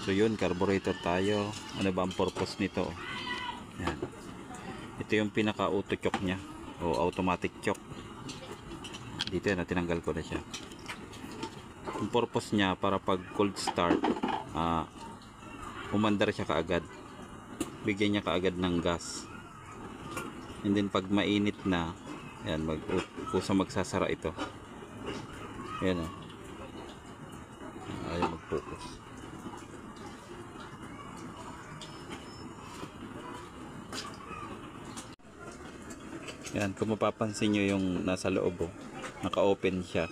So yun, carburetor tayo. Ano ba ang purpose nito? Yan. Ito yung pinaka auto choke nya o automatic choke. Dito na tinanggal ko na siya. Yung purpose nya para pag cold start, umandar siya kaagad. Bigyan niya kaagad ng gas. And then pag mainit na, yan, kusa magsasara ito. Ayan o. Ayaw mag-focus. Yan, kung mapapansin nyo yung nasa loob, naka-open siya.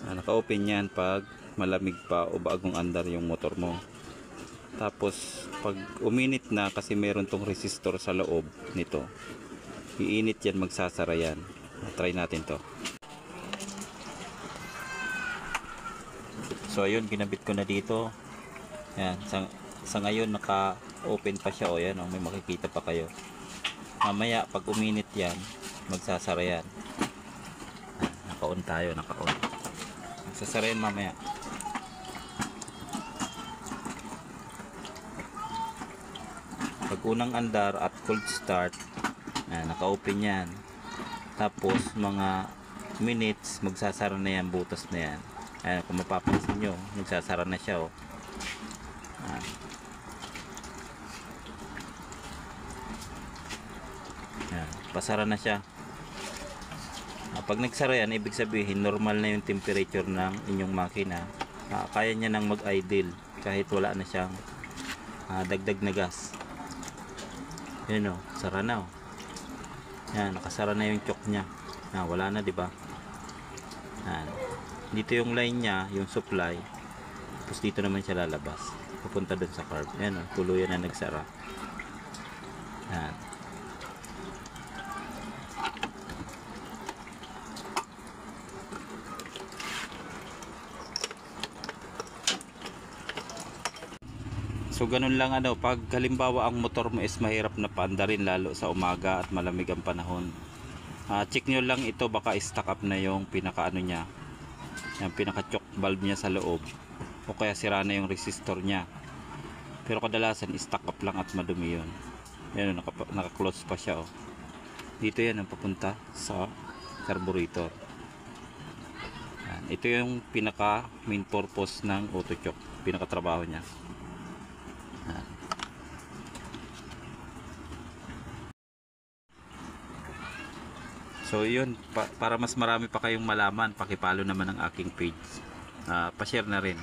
Naka-open yan pag malamig pa o bagong andar yung motor mo. Tapos pag uminit na, kasi meron tong resistor sa loob nito, iinit yan, magsasara yan. Try natin to. So ayun, ginabit ko na dito. Yan, sa ngayon naka-open pa siya. O yan, may makikita pa kayo. Mamaya pag uminit yan, magsasara yan. Naka-on tayo, naka-on. Magsasara yan mamaya. Pag unang andar at cold start, naka-open yan. Tapos mga minutes, magsasara na yan, butas na yan. Ayan, kung mapapansin nyo, magsasara na siya. Oh. Ayan, pasara na siya. Pag nagsara yan, ibig sabihin normal na yung temperature ng inyong makina. Kaya niya nang mag-idle kahit wala na siyang dagdag na gas. Yun o, sara na o. Yan, nakasara na yung choke nya. Wala na, diba? Yan. Dito yung line nya, yung supply. Tapos dito naman siya lalabas. Pupunta dun sa carb. Yan o, tuluyan na nagsara. Yan. So ganun lang pag halimbawa ang motor mo is mahirap na paandarin lalo sa umaga at malamig ang panahon. Check nyo lang ito, baka stock up na yung pinaka niya. Yung pinaka choke valve niya sa loob. O kaya sira na yung resistor niya. Pero kadalasan stock up lang at madumi yun. Yan, naka-close pa siya. Dito yan ang papunta sa carburetor. Yan. Ito yung pinaka main purpose ng auto choke. Pinaka trabaho niya. So yun, para mas marami pa kayong malaman, paki-follow naman ang aking page. Pa-share na rin.